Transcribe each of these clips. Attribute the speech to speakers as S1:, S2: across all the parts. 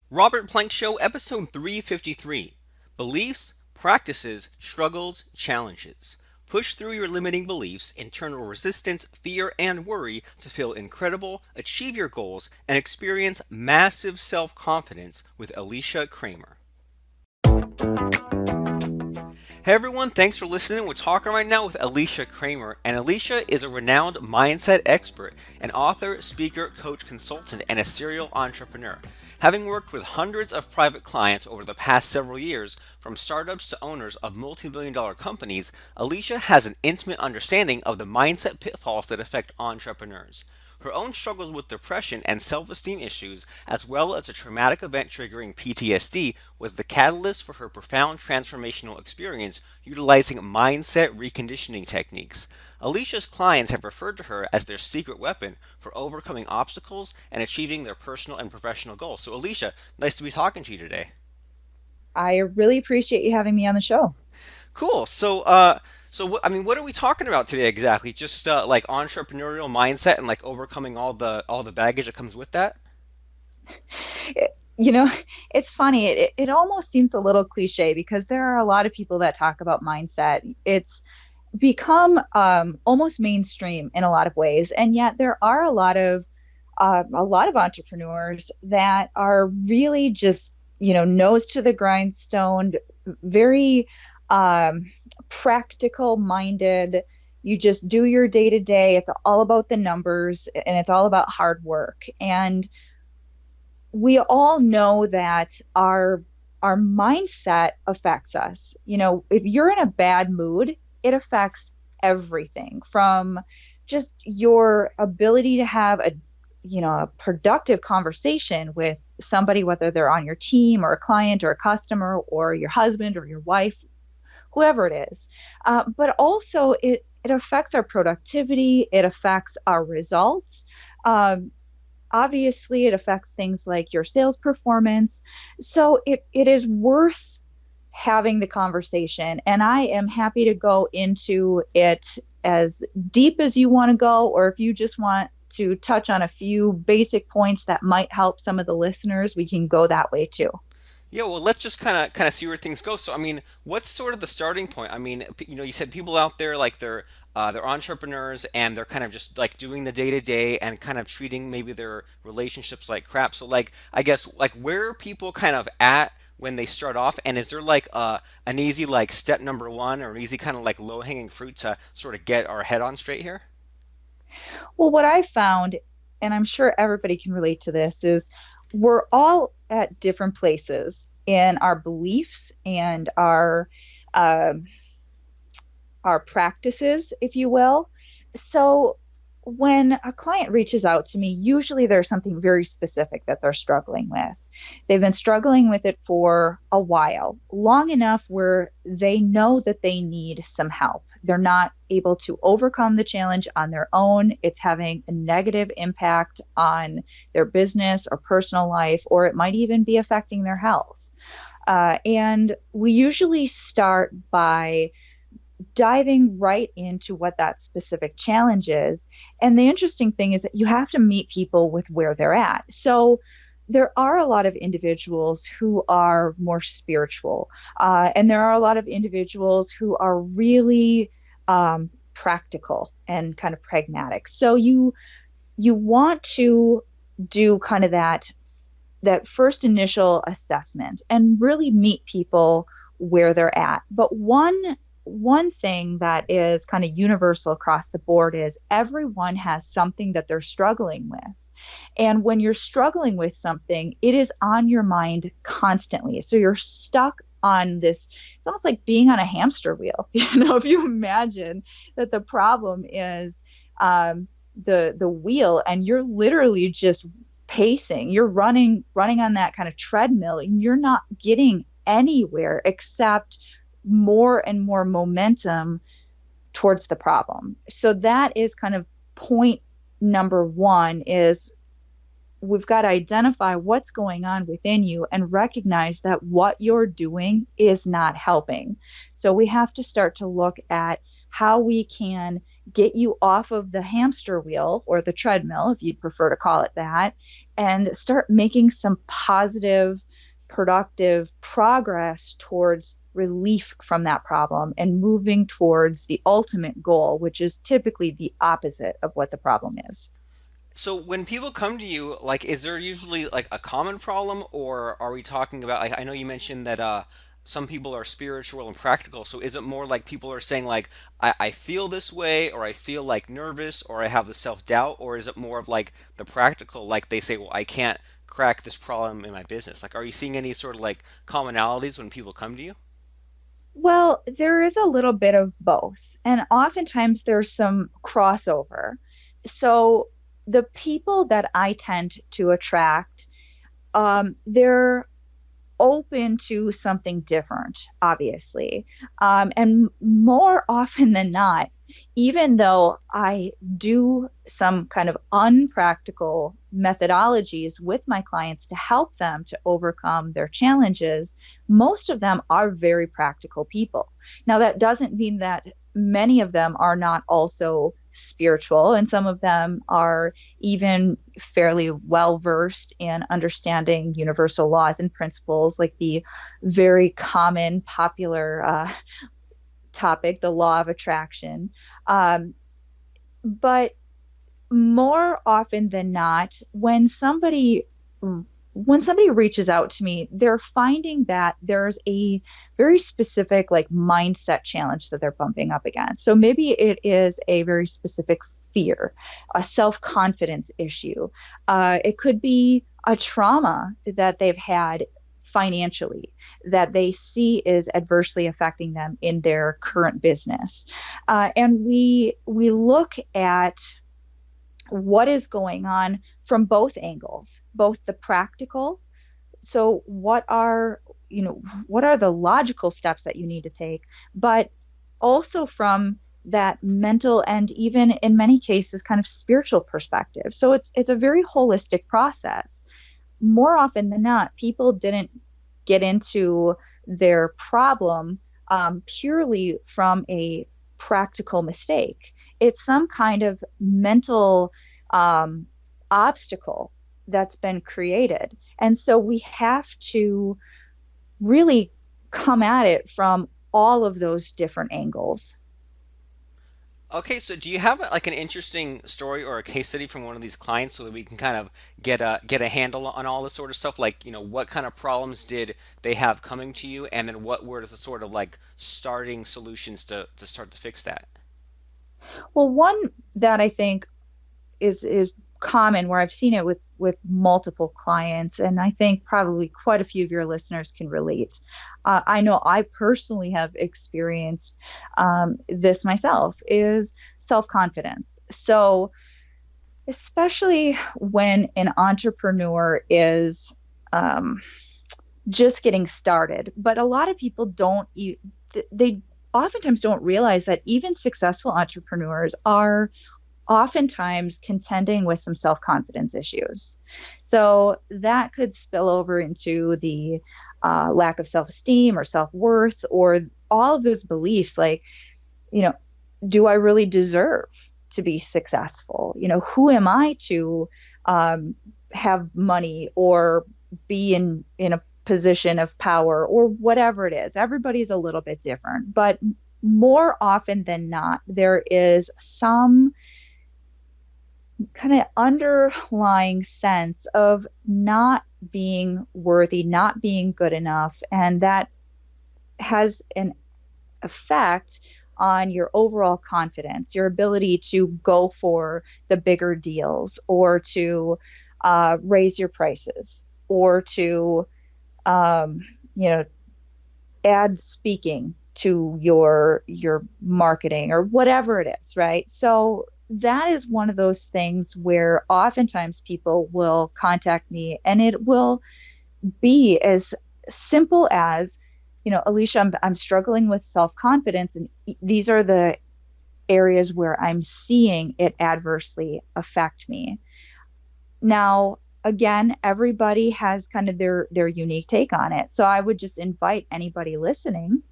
S1: Robert Plank Show, episode 353: Beliefs, Practices, Struggles, Challenges. Push through your limiting beliefs, internal resistance, fear, and worry to feel incredible, achieve your goals, and experience massive self confidence with Alicia Cramer. Hey everyone, thanks for listening. We're talking right now with Alicia Cramer, and Alicia is a renowned mindset expert, an author, speaker, coach, consultant, and a serial entrepreneur. Having worked with hundreds of private clients over the past several years, from startups to owners of multi-billion dollar companies, Alicia has an intimate understanding of the mindset pitfalls that affect entrepreneurs. Her own struggles with depression and self esteem issues, as well as a traumatic event triggering PTSD, was the catalyst for her profound transformational experience utilizing mindset reconditioning techniques. Alicia's clients have referred to her as their secret weapon for overcoming obstacles and achieving their personal and professional goals. So, Alicia, nice to be talking to you today.
S2: I really appreciate you having me on the show.
S1: Cool. What are we talking about today exactly? Just like entrepreneurial mindset and like overcoming all the baggage that comes with that.
S2: It- you know, it's funny. It almost seems a little cliche because there are a lot of people that talk about mindset. It's become almost mainstream in a lot of ways, and yet there are a lot of entrepreneurs that are really just nose to the grindstone, very um, practical minded. You just do your day to day. It's all about the numbers and it's all about hard work. And we all know that our mindset affects us. If you're in a bad mood, it affects everything from just your ability to have a productive conversation with somebody, whether they're on your team or a client or a customer or your husband or your wife, whoever it is. But also, it affects our productivity, it affects our results. Um, Obviously, it affects things like your sales performance. So it is worth having the conversation. And I am happy to go into it as deep as you want to go, or if you just want to touch on a few basic points that might help some of the listeners, we can go that way too.
S1: Yeah, well, let's just kind of see where things go. So, I mean, what's sort of the starting point? I mean, you said people out there like they're entrepreneurs and they're kind of just like doing the day to day and kind of treating maybe their relationships like crap. So, like, I guess like where are people kind of at when they start off, and is there like an easy like step number one or an easy kind of like low hanging fruit to sort of get our head on straight here?
S2: Well, what I found, and I'm sure everybody can relate to this, is we're all at different places in our beliefs and um our practices, if you will. So when a client reaches out to me, usually there's something very specific that they're struggling with. They've been struggling with it for a while, long enough where they know that they need some help. They're not able to overcome the challenge on their own. It's having a negative impact on their business or personal life, or it might even be affecting their health. And we usually start by diving right into what that specific challenge is. And the interesting thing is that you have to meet people with where they're at. So there are a lot of individuals who are more spiritual, and there are a lot of individuals who are really practical and kind of pragmatic. So you want to do kind of that first initial assessment and really meet people where they're at. But one thing that is kind of universal across the board is everyone has something that they're struggling with. And when you're struggling with something, it is on your mind constantly. So you're stuck on this. It's almost like being on a hamster wheel. If you imagine that the problem is the wheel, and you're literally just pacing, you're running on that kind of treadmill, and you're not getting anywhere except more and more momentum towards the problem. So that is kind of point number one, is we've got to identify what's going on within you and recognize that what you're doing is not helping. So we have to start to look at how we can get you off of the hamster wheel or the treadmill, if you'd prefer to call it that, and start making some positive, productive progress towards relief from that problem and moving towards the ultimate goal, which is typically the opposite of what the problem is.
S1: So when people come to you, like, is there usually like a common problem, or are we talking about like I know you mentioned that some people are spiritual and practical. So is it more like people are saying like I feel this way, or I feel like nervous, or I have the self doubt, or is it more of like the practical, like they say, well, I can't crack this problem in my business? Like, are you seeing any sort of like commonalities when people come to you?
S2: Well, there is a little bit of both, and oftentimes there's some crossover. So the people that I tend to attract, they're open to something different, obviously. And more often than not, even though I do some kind of unpractical methodologies with my clients to help them to overcome their challenges, most of them are very practical people. Now, that doesn't mean that many of them are not also spiritual, and some of them are even fairly well versed in understanding universal laws and principles, like the very common, popular topic, the law of attraction. Um, but more often than not, when somebody reaches out to me, they're finding that there's a very specific like mindset challenge that they're bumping up against. So maybe it is a very specific fear, a self-confidence issue. It could be a trauma that they've had financially that they see is adversely affecting them in their current business. And we look at what is going on from both angles, both the practical. So what are the logical steps that you need to take, but also from that mental and even in many cases kind of spiritual perspective. So it's a very holistic process. More often than not, people didn't get into their problem purely from a practical mistake. It's some kind of mental um, obstacle that's been created. And so we have to really come at it from all of those different angles.
S1: Okay, so do you have like an interesting story or a case study from one of these clients so that we can kind of get a handle on all this sort of stuff? Like, what kind of problems did they have coming to you, and then what were the sort of like starting solutions to start to fix that?
S2: Well, one that I think is common where I've seen it with multiple clients, and I think probably quite a few of your listeners can relate. I know I personally have experienced this myself is self-confidence. So especially when an entrepreneur is um, just getting started, but a lot of people they oftentimes don't realize that even successful entrepreneurs are oftentimes contending with some self confidence issues. So that could spill over into the lack of self esteem or self worth or all of those beliefs like, you know, do I really deserve to be successful? Who am I to have money or be in a position of power or whatever it is? Everybody's a little bit different, but more often than not, there is some kind of underlying sense of not being worthy, not being good enough. And that has an effect on your overall confidence, your ability to go for the bigger deals or to raise your prices or to, um, you know, add speaking to your marketing or whatever it is, right? So that is one of those things where oftentimes people will contact me and it will be as simple as, Alicia, I'm struggling with self-confidence and these are the areas where I'm seeing it adversely affect me. Now, again, everybody has kind of their unique take on it. So I would just invite anybody listening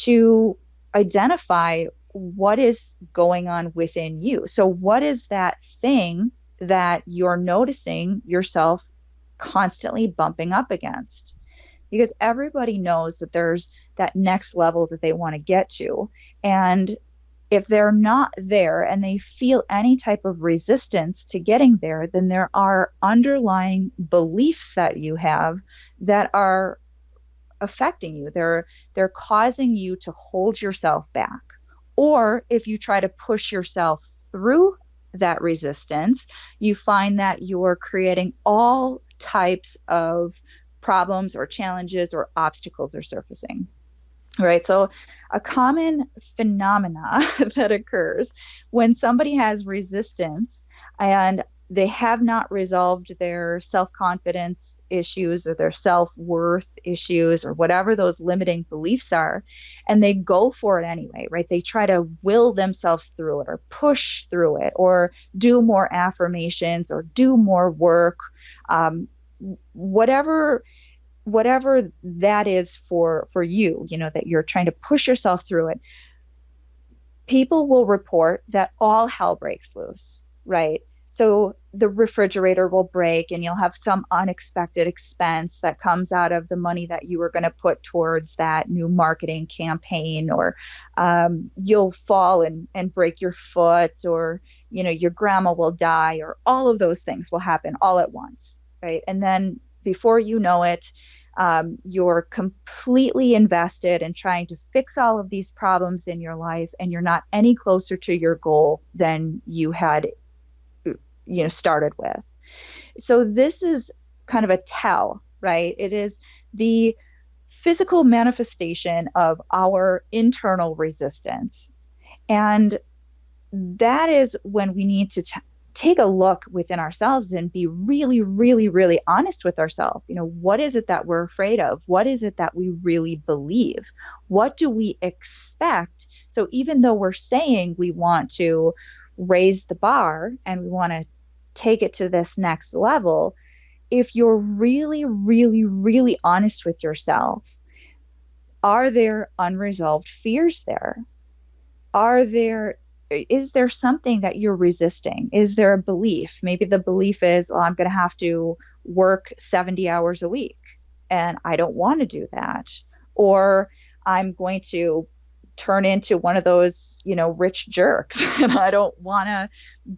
S2: to identify what is going on within you. So what is that thing that you're noticing yourself constantly bumping up against, because everybody knows that there's that next level that they want to get to. And if they're not there and they feel any type of resistance to getting there, then there are underlying beliefs that you have that are affecting you. They're causing you to hold yourself back. Or if you try to push yourself through that resistance, you find that you're creating all types of problems or challenges or obstacles are surfacing. Right. So, a common phenomena that occurs when somebody has resistance and they have not resolved their self confidence issues or their self worth issues or whatever those limiting beliefs are, and they go for it anyway, right? They try to will themselves through it or push through it or do more affirmations or do more work, um, whatever that is for you, that you're trying to push yourself through it. People will report that all hell breaks loose, right? So the refrigerator will break and you'll have some unexpected expense that comes out of the money that you were going to put towards that new marketing campaign, or you'll fall and break your foot, or your grandma will die, or all of those things will happen all at once, right? And then before you know it, you're completely invested in trying to fix all of these problems in your life, and you're not any closer to your goal than you had, started with. So this is kind of a tell, right? It is the physical manifestation of our internal resistance. And that is when we need to take a look within ourselves and be really, really, really honest with ourselves. What is it that we're afraid of? What is it that we really believe? What do we expect? So even though we're saying we want to raise the bar and we want to take it to this next level, if you're really, really, really honest with yourself, are there unresolved fears there? Is there something that you're resisting? Is there a belief? Maybe the belief is, well, I'm going to have to work 70 hours a week and I don't want to do that. Or I'm going to turn into one of those, rich jerks and I don't want to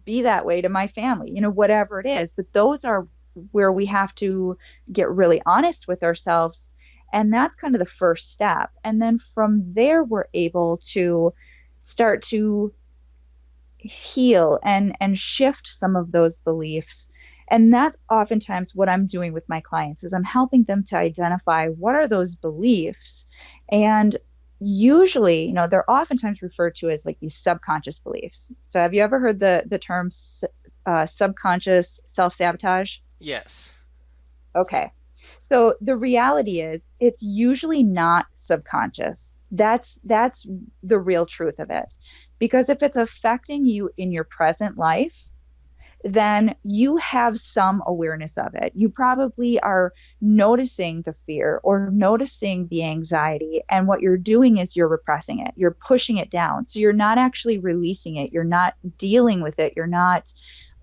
S2: be that way to my family, whatever it is. But those are where we have to get really honest with ourselves. And that's kind of the first step. And then from there, we're able to start to heal and shift some of those beliefs. And that's oftentimes what I'm doing with my clients, is I'm helping them to identify what are those beliefs. And usually, they're oftentimes referred to as like these subconscious beliefs. So have you ever heard the term subconscious self-sabotage?
S1: Yes.
S2: Okay. So the reality is it's usually not subconscious. That's the real truth of it. Because if it's affecting you in your present life, then you have some awareness of it. You probably are noticing the fear or noticing the anxiety. And what you're doing is you're repressing it. You're pushing it down. So you're not actually releasing it. You're not dealing with it. You're not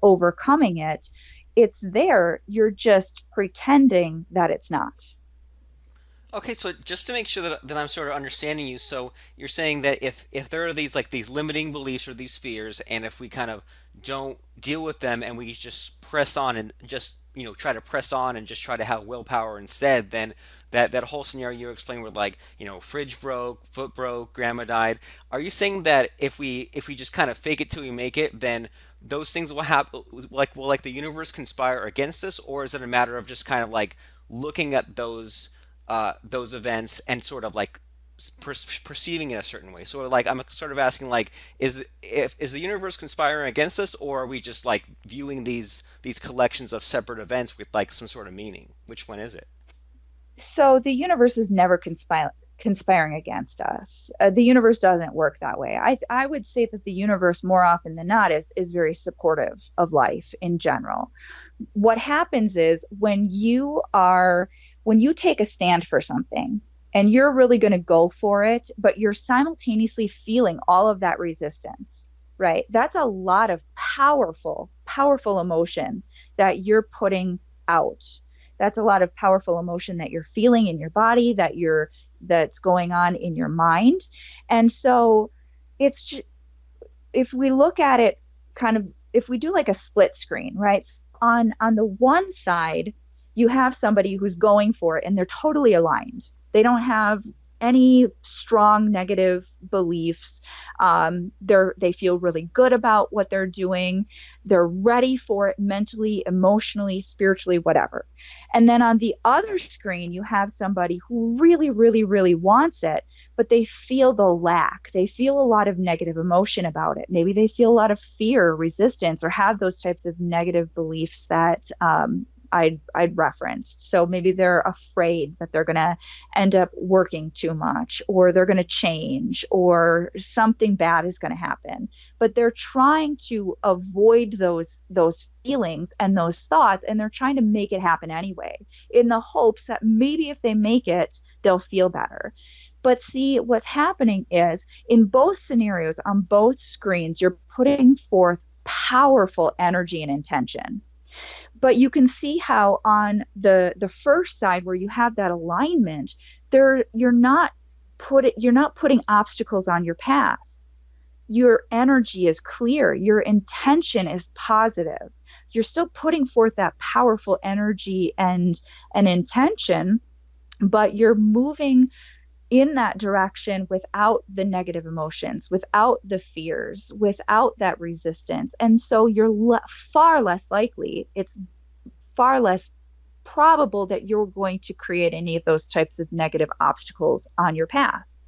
S2: overcoming it. It's there. You're just pretending that it's not.
S1: Okay, so just to make sure that I'm sort of understanding you, so you're saying that if there are these limiting beliefs or these fears, and if we kind of don't deal with them and we just press on and just try to press on and just try to have willpower instead, then that whole scenario you explained where like fridge broke, foot broke, grandma died. Are you saying that if we just kind of fake it till we make it, then those things will happen? Like will like the universe conspire against us, or is it a matter of just kind of like looking at those events and sort of like perceiving it a certain way. So like I'm sort of asking like is the universe conspiring against us, or are we just like viewing these collections of separate events with like some sort of meaning? Which one is it?
S2: So the universe is never conspiring against us. The universe doesn't work that way. I would say that the universe more often than not is very supportive of life in general. What happens is when you take a stand for something and you're really going to go for it, but you're simultaneously feeling all of that resistance, right? That's a lot of powerful, powerful emotion that you're putting out. That's a lot of powerful emotion that you're feeling in your body, that's going on in your mind. And so it's just, if we look at it kind of, if we do like a split screen, right? On the one side, you have somebody who's going for it and they're totally aligned. They don't have any strong negative beliefs. They feel really good about what they're doing. They're ready for it mentally, emotionally, spiritually, whatever. And then on the other screen, you have somebody who really, really, really wants it, but they feel the lack. They feel a lot of negative emotion about it. Maybe they feel a lot of fear, resistance, or have those types of negative beliefs that I'd referenced. So maybe they're afraid that they're going to end up working too much, or they're going to change, or something bad is going to happen. But they're trying to avoid those feelings and those thoughts, and they're trying to make it happen anyway, in the hopes that maybe if they make it, they'll feel better. But see, what's happening is in both scenarios, on both screens, you're putting forth powerful energy and intention. But you can see how on the first side where you have that alignment, there you're not putting obstacles on your path. Your energy is clear, your intention is positive. You're still putting forth that powerful energy and intention, but you're moving in that direction without the negative emotions, without the fears, without that resistance. And so you're far less likely, it's far less probable that you're going to create any of those types of negative obstacles on your path.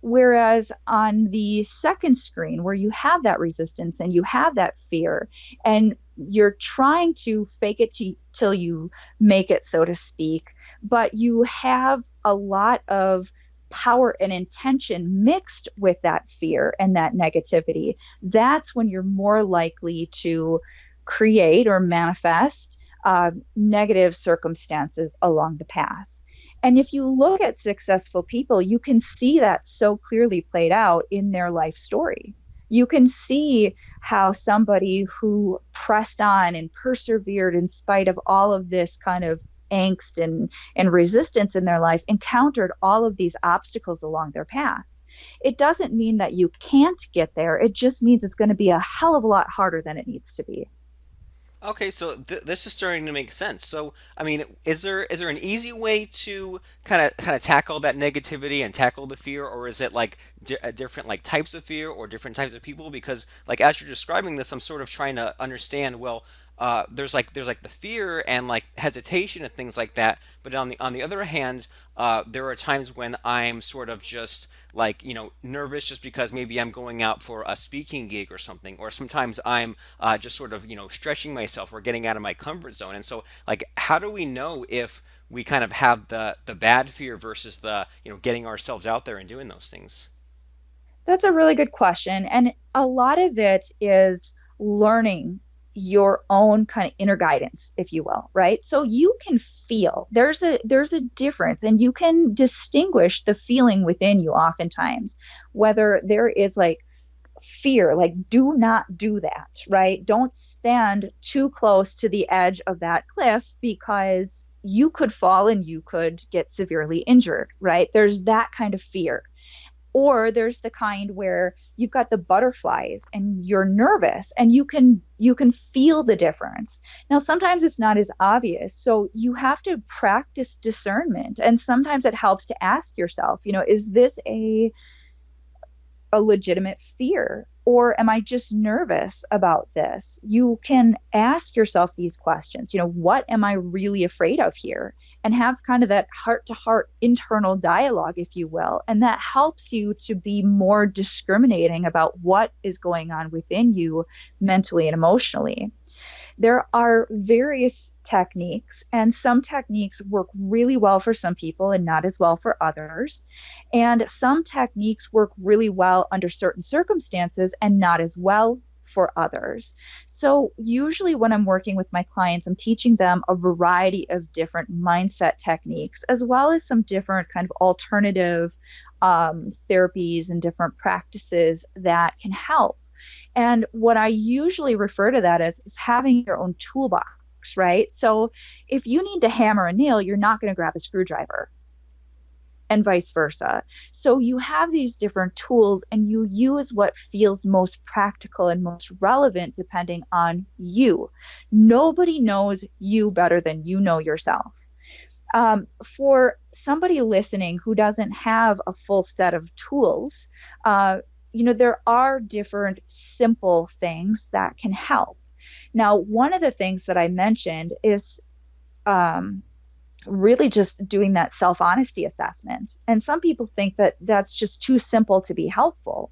S2: Whereas on the second screen, where you have that resistance and you have that fear, and you're trying to fake it till you make it, so to speak, but you have a lot of power and intention mixed with that fear and that negativity, that's when you're more likely to create or manifest negative circumstances along the path. And if you look at successful people, you can see that so clearly played out in their life story. You can see how somebody who pressed on and persevered in spite of all of this kind of angst and resistance in their life encountered all of these obstacles along their path. It doesn't mean that you can't get there. It just means it's going to be a hell of a lot harder than it needs to be.
S1: Okay, so this is starting to make sense. So, I mean, is there an easy way to kind of tackle that negativity and tackle the fear, or is it like different like types of fear or different types of people? Because like as you're describing this, I'm sort of trying to understand. Well, there's like the fear and like hesitation and things like that. But on the other hand, there are times when I'm sort of just like nervous just because maybe I'm going out for a speaking gig or something, or sometimes I'm just sort of stretching myself or getting out of my comfort zone. And so like how do we know if we kind of have the bad fear versus the getting ourselves out there and doing those things?
S2: That's a really good question. And a lot of it is learning your own kind of inner guidance, if you will, right? So you can feel there's a difference, and you can distinguish the feeling within you oftentimes, whether there is like fear, like do not do that, right? Don't stand too close to the edge of that cliff because you could fall and you could get severely injured, right? There's that kind of fear. Or there's the kind where you've got the butterflies and you're nervous and you can feel the difference. Now sometimes it's not as obvious, so you have to practice discernment, and sometimes it helps to ask yourself, is this a legitimate fear, or am I just nervous about this? You can ask yourself these questions. What am I really afraid of here? And have kind of that heart to heart internal dialogue, if you will. And that helps you to be more discriminating about what is going on within you mentally and emotionally. There are various techniques, and some techniques work really well for some people and not as well for others. And some techniques work really well under certain circumstances and not as well for others. So, usually, when I'm working with my clients, I'm teaching them a variety of different mindset techniques, as well as some different kind of alternative therapies and different practices that can help. And what I usually refer to that as is having your own toolbox. works, right? So if you need to hammer a nail, you're not going to grab a screwdriver, and vice versa. So you have these different tools and you use what feels most practical and most relevant depending on you. Nobody knows you better than you know yourself. For somebody listening who doesn't have a full set of tools, there are different simple things that can help. Now, one of the things that I mentioned is um, really just doing that self honesty assessment. And some people think that that's just too simple to be helpful.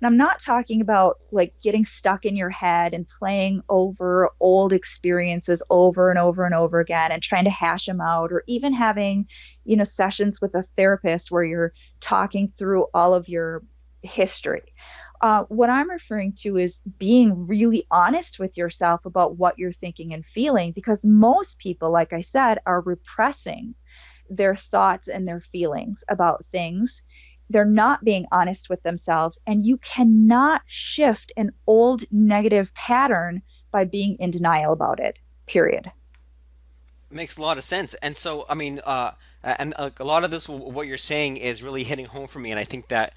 S2: And I'm not talking about like getting stuck in your head and playing over old experiences over and over and over again and trying to hash them out, or even having, sessions with a therapist where you're talking through all of your history. What I'm referring to is being really honest with yourself about what you're thinking and feeling, because most people, like I said, are repressing their thoughts and their feelings about things. They're not being honest with themselves, and you cannot shift an old negative pattern by being in denial about it, period.
S1: Makes a lot of sense. And so, I mean, and a lot of this, what you're saying is really hitting home for me. And I think that,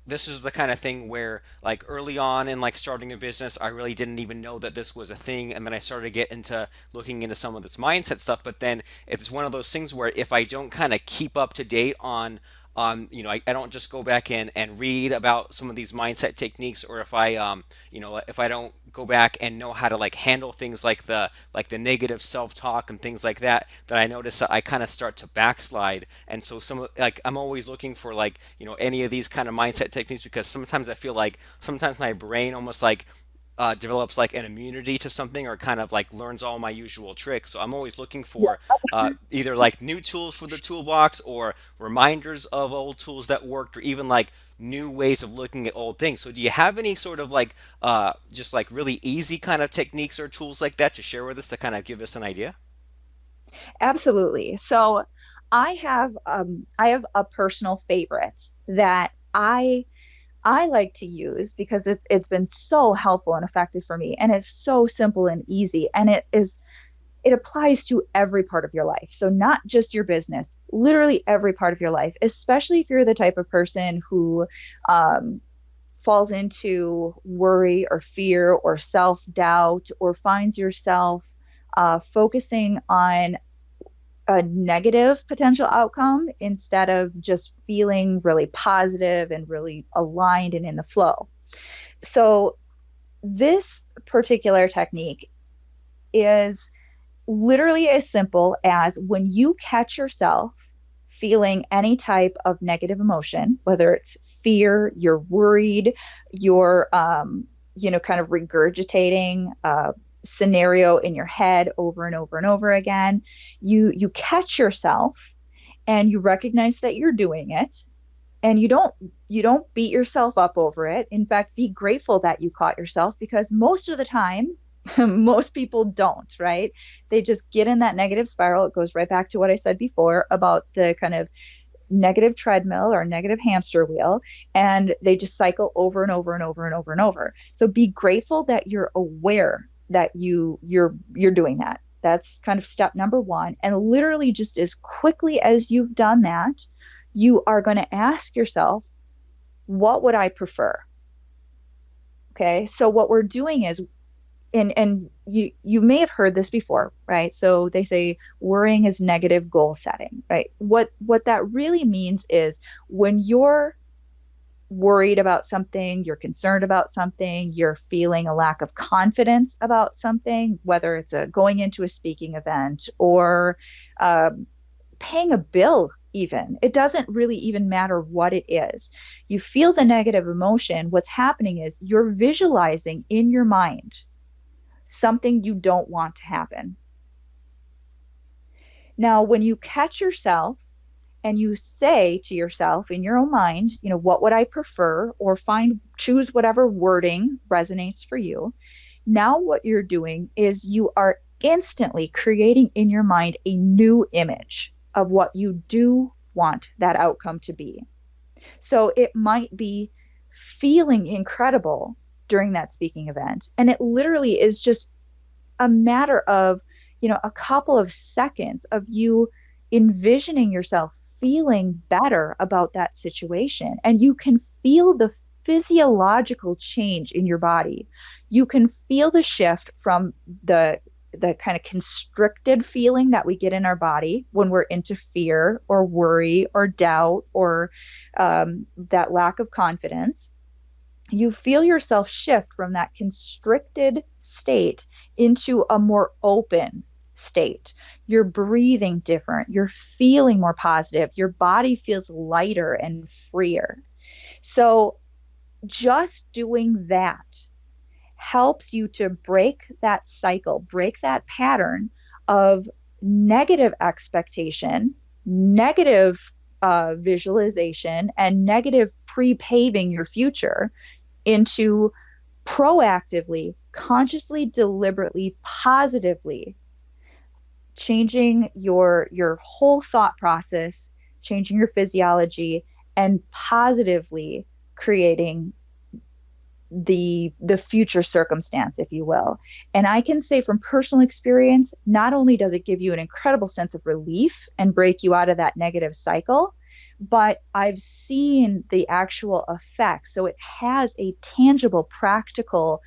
S1: this is the kind of thing where, like, early on in like starting a business, I really didn't even know that this was a thing. And then I started to get into looking into some of this mindset stuff. But then it's one of those things where if I don't kind of keep up to date on, I don't just go back in and read about some of these mindset techniques, or if if I don't go back and know how to like handle things like the negative self-talk and things like that, that I notice that I kind of start to backslide. And so like I'm always looking for like, any of these kind of mindset techniques, because sometimes I feel like sometimes my brain almost like develops like an immunity to something, or kind of like learns all my usual tricks. So I'm always looking for either like new tools for the toolbox, or reminders of old tools that worked, or even like new ways of looking at old things. So do you have any sort of like just like really easy kind of techniques or tools like that to share with us to kind of give us an idea?
S2: Absolutely. So I have a personal favorite that I like to use because it's been so helpful and effective for me, and it's so simple and easy, and it applies to every part of your life. So not just your business, literally every part of your life, especially if you're the type of person who um, falls into worry or fear or self-doubt, or finds yourself focusing on a negative potential outcome instead of just feeling really positive and really aligned and in the flow. So, this particular technique is literally as simple as when you catch yourself feeling any type of negative emotion, whether it's fear, you're worried, you're, kind of regurgitating scenario in your head over and over and over again. You catch yourself and you recognize that you're doing it, and you don't beat yourself up over it. In fact, be grateful that you caught yourself, because most of the time most people don't, right? They just get in that negative spiral. It goes right back to what I said before about the kind of negative treadmill or negative hamster wheel, and they just cycle over and over and over and over and over. So be grateful that you're aware that you're doing that. That's kind of step number one. And literally just as quickly as you've done that, you are going to ask yourself, what would I prefer? Okay, so what we're doing is, and you may have heard this before, right? So they say worrying is negative goal setting, right? What that really means is when you're worried about something, you're concerned about something, you're feeling a lack of confidence about something, whether it's going into a speaking event, or uh, paying a bill, even. It doesn't really even matter what it is. You feel the negative emotion. What's happening is you're visualizing in your mind something you don't want to happen. Now, when you catch yourself and you say to yourself in your own mind, what would I prefer? Or choose whatever wording resonates for you. Now, what you're doing is you are instantly creating in your mind a new image of what you do want that outcome to be. So it might be feeling incredible during that speaking event. And it literally is just a matter of, a couple of seconds of you envisioning yourself feeling better about that situation. And you can feel the physiological change in your body. You can feel the shift from the kind of constricted feeling that we get in our body when we're into fear or worry or doubt or that lack of confidence. You feel yourself shift from that constricted state into a more open state. You're breathing different. You're feeling more positive. Your body feels lighter and freer. So, just doing that helps you to break that cycle, break that pattern of negative expectation, negative visualization, and negative pre paving your future into proactively, consciously, deliberately, positively changing your whole thought process, changing your physiology, and positively creating the future circumstance, if you will. And I can say from personal experience, not only does it give you an incredible sense of relief and break you out of that negative cycle, but I've seen the actual effect. So it has a tangible, practical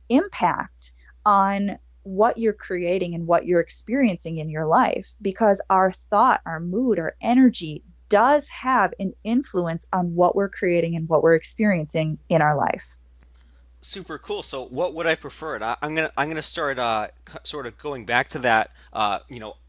S2: impact on what you're creating and what you're experiencing in your life, because our thought, our mood, our energy does have an influence on what we're creating and what we're experiencing in our life.
S1: Super cool. So, what would I prefer? And I'm gonna start sort of going back to that.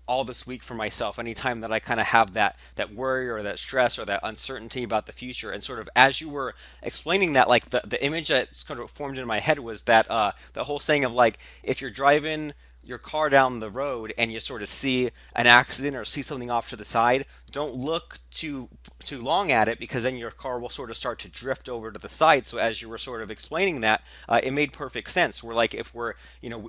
S1: All this week for myself. Anytime that I kind of have that worry or that stress or that uncertainty about the future, and sort of as you were explaining that, like the image that's kind of formed in my head was that the whole saying of like if you're driving your car down the road and you sort of see an accident or see something off to the side, don't look too long at it, because then your car will sort of start to drift over to the side. So as you were sort of explaining that, it made perfect sense. We're like, if we're,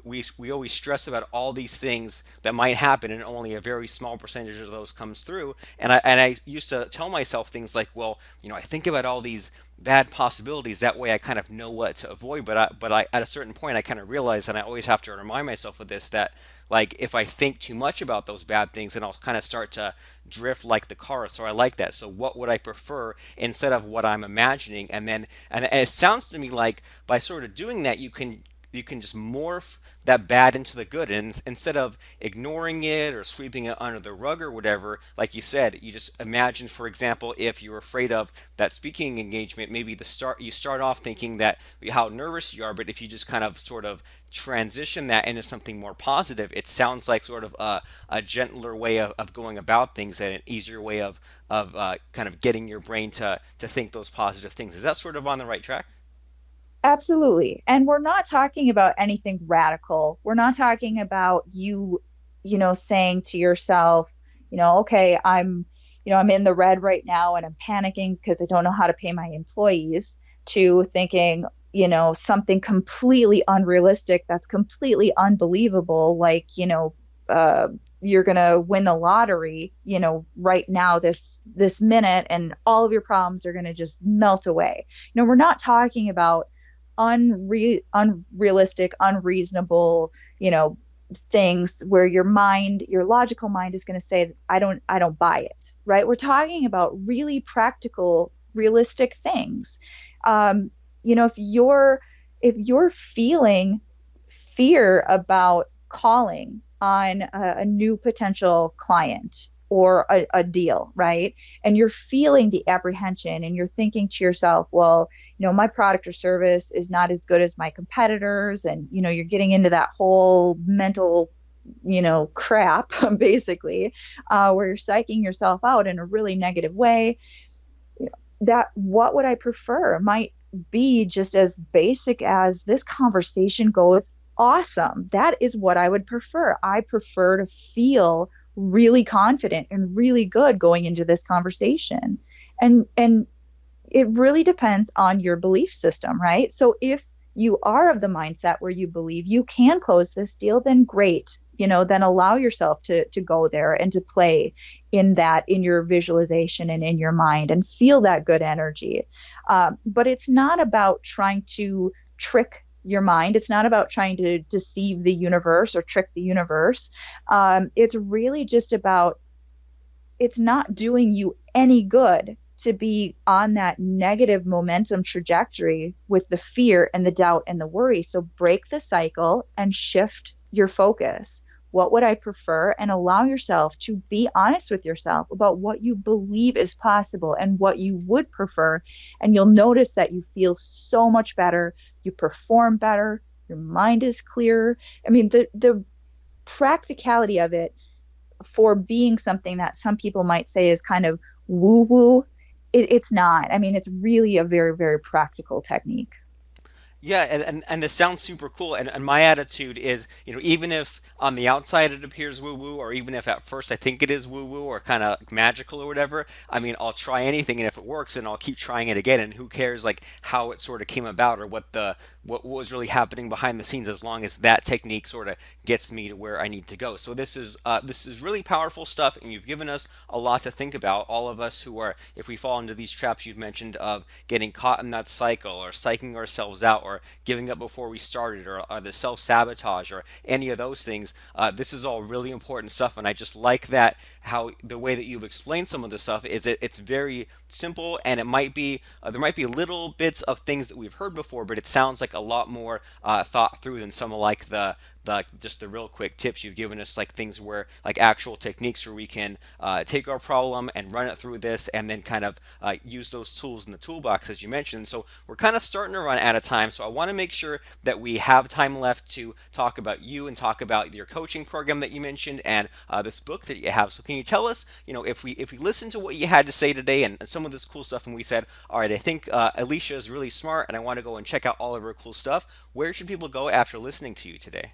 S1: we always stress about all these things that might happen, and only a very small percentage of those comes through. And I used to tell myself things like, well, I think about all these bad possibilities. That way I kind of know what to avoid. But I at a certain point I kind of realize, and I always have to remind myself of this, that like if I think too much about those bad things, then I'll kind of start to drift like the car. So I like that. So what would I prefer instead of what I'm imagining? And it sounds to me like by sort of doing that, you can just morph that bad into the good, and instead of ignoring it or sweeping it under the rug or whatever, like you said, you just imagine, for example, if you're afraid of that speaking engagement, maybe you start off thinking that how nervous you are, but if you just kind of sort of transition that into something more positive, it sounds like sort of a gentler way of going about things, and an easier way of kind of getting your brain to think those positive things. Is that sort of on the right track?
S2: Absolutely. And we're not talking about anything radical. We're not talking about you, saying to yourself, okay, I'm in the red right now and I'm panicking because I don't know how to pay my employees, to thinking, something completely unrealistic that's completely unbelievable, like, you're going to win the lottery, right now, this minute, and all of your problems are going to just melt away. We're not talking about unrealistic, unreasonable, things where your logical mind is going to say, I don't buy it, right? We're talking about really practical, realistic things. If you're feeling fear about calling on a new potential client or a deal, right? And you're feeling the apprehension and you're thinking to yourself, well, my product or service is not as good as my competitors. And, you're getting into that whole mental, crap, basically, where you're psyching yourself out in a really negative way. That what would I prefer might be just as basic as this conversation goes awesome. That is what I would prefer. I prefer to feel really confident and really good going into this conversation. And it really depends on your belief system, right? So if you are of the mindset where you believe you can close this deal, then great. Then allow yourself to go there and to play in your visualization and in your mind and feel that good energy. But it's not about trying to trick your mind. It's not about trying to deceive the universe or trick the universe. It's really just about, it's not doing you any good to be on that negative momentum trajectory with the fear and the doubt and the worry. So break the cycle and shift your focus. What would I prefer? And allow yourself to be honest with yourself about what you believe is possible and what you would prefer. And you'll notice that you feel so much better. You perform better. Your mind is clearer. I mean, the practicality of it, for being something that some people might say is kind of woo woo, it's not. I mean, it's really a very, very practical technique.
S1: Yeah, and this sounds super cool. And my attitude is, even if on the outside it appears woo woo, or even if at first I think it is woo woo or kind of magical or whatever, I mean, I'll try anything, and if it works, then I'll keep trying it again. And who cares, like, how it sort of came about or what was really happening behind the scenes, as long as that technique sort of gets me to where I need to go. So this is really powerful stuff, and you've given us a lot to think about. All of us who are, if we fall into these traps you've mentioned of getting caught in that cycle, or psyching ourselves out, or giving up before we started, or the self sabotage, or any of those things. This is all really important stuff, and I just like that how the way that you've explained some of the stuff is it's very simple, and it might be there might be little bits of things that we've heard before, but it sounds like a lot more thought through than some of like the just the real quick tips you've given us, like things where like actual techniques where we can take our problem and run it through this, and then kind of use those tools in the toolbox as you mentioned. So we're kind of starting to run out of time, so I want to make sure that we have time left to talk about you and talk about your coaching program that you mentioned, and this book that you have. So can you tell us, if we listen to what you had to say today, and some of this cool stuff, and we said, all right, I think Alicia is really smart and I want to go and check out all of her cool stuff, where should people go after listening to you today?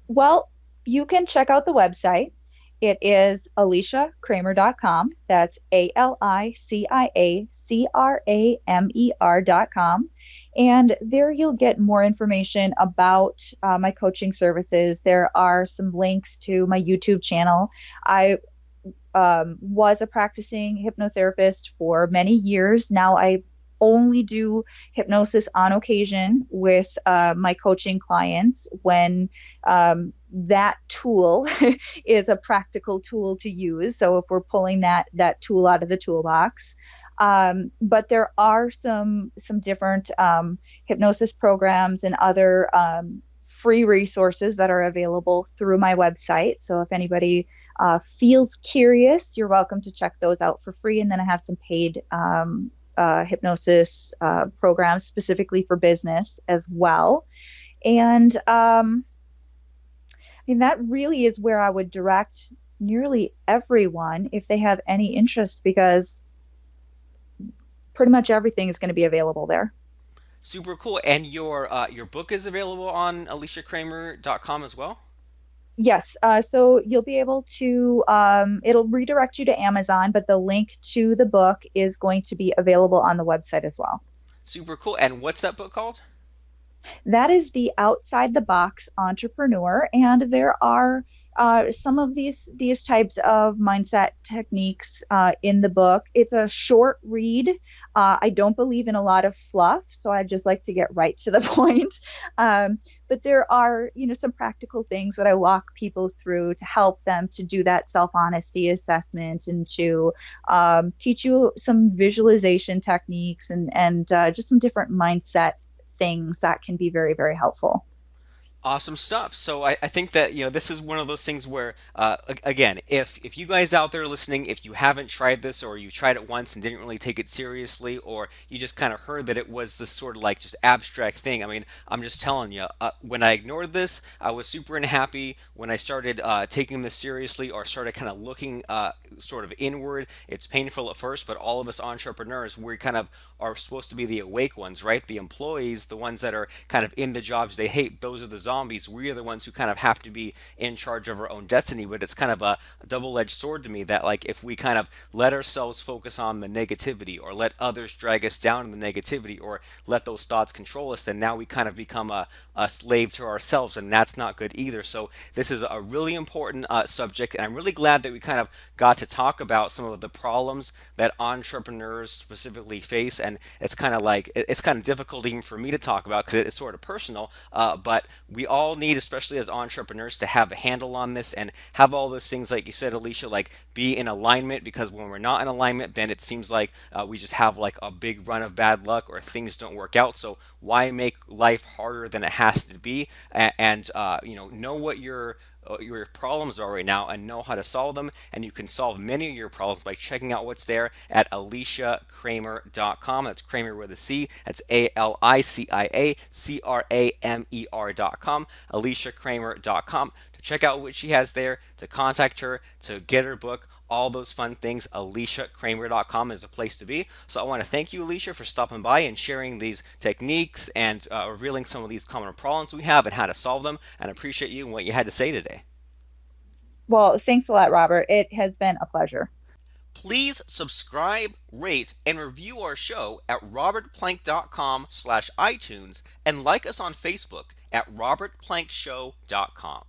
S2: Well, you can check out the website. It is aliciacramer.com. That's ALICIACRAMER.com. And there you'll get more information about my coaching services. There are some links to my YouTube channel. I was a practicing hypnotherapist for many years. Now I only do hypnosis on occasion with my coaching clients when that tool is a practical tool to use. So if we're pulling that tool out of the toolbox. But there are some different hypnosis programs and other free resources that are available through my website. So if anybody feels curious, you're welcome to check those out for free. And then I have some paid hypnosis programs specifically for business as well. And I mean, that really is where I would direct nearly everyone if they have any interest, because pretty much everything is going to be available there.
S1: Super cool. And your book is available on aliciacramer.com as well?
S2: Yes, so you'll be able to, it'll redirect you to Amazon, but the link to the book is going to be available on the website as well.
S1: Super cool. And what's that book called?
S2: That is the outside the box entrepreneur, and there are some of these types of mindset techniques in the book. It's a short read. I don't believe in a lot of fluff, so I just like to get right to the point. But there are, some practical things that I walk people through to help them to do that self-honesty assessment, and to teach you some visualization techniques, and just some different mindset things that can be very, very helpful.
S1: Awesome stuff. So I think that this is one of those things where again, if you guys out there listening, if you haven't tried this, or you tried it once and didn't really take it seriously, or you just kind of heard that it was this sort of like just abstract thing, I mean, I'm just telling you, when I ignored this, I was super unhappy. When I started taking this seriously, or started kind of looking sort of inward, it's painful at first, but all of us entrepreneurs, we kind of are supposed to be the awake ones, right? The employees, the ones that are kind of in the jobs they hate, those are the zombies. zombies. We are the ones who kind of have to be in charge of our own destiny. But it's kind of a double-edged sword to me that, like, if we kind of let ourselves focus on the negativity, or let others drag us down in the negativity, or let those thoughts control us, then now we kind of become a slave to ourselves, and that's not good either. So this is a really important subject, and I'm really glad that we kind of got to talk about some of the problems that entrepreneurs specifically face. And it's kind of like it's kind of difficult even for me to talk about because it's sort of personal. But we all need, especially as entrepreneurs, to have a handle on this and have all those things, like you said, Alicia, like be in alignment. Because when we're not in alignment, then it seems like we just have like a big run of bad luck, or things don't work out. So why make life harder than it has to be? And know what your problems are right now and know how to solve them. And you can solve many of your problems by checking out what's there at aliciacramer.com. That's Kramer with a C. That's ALICIACRAMER.com. aliciacramer.com to check out what she has there, to contact her, to get her book, all those fun things. aliciacramer.com is a place to be. So I want to thank you, Alicia, for stopping by and sharing these techniques and revealing some of these common problems we have and how to solve them. And I appreciate you and what you had to say today.
S2: Well, thanks a lot, Robert. It has been a pleasure.
S1: Please subscribe, rate, and review our show at robertplank.com/iTunes, and like us on Facebook at robertplankshow.com.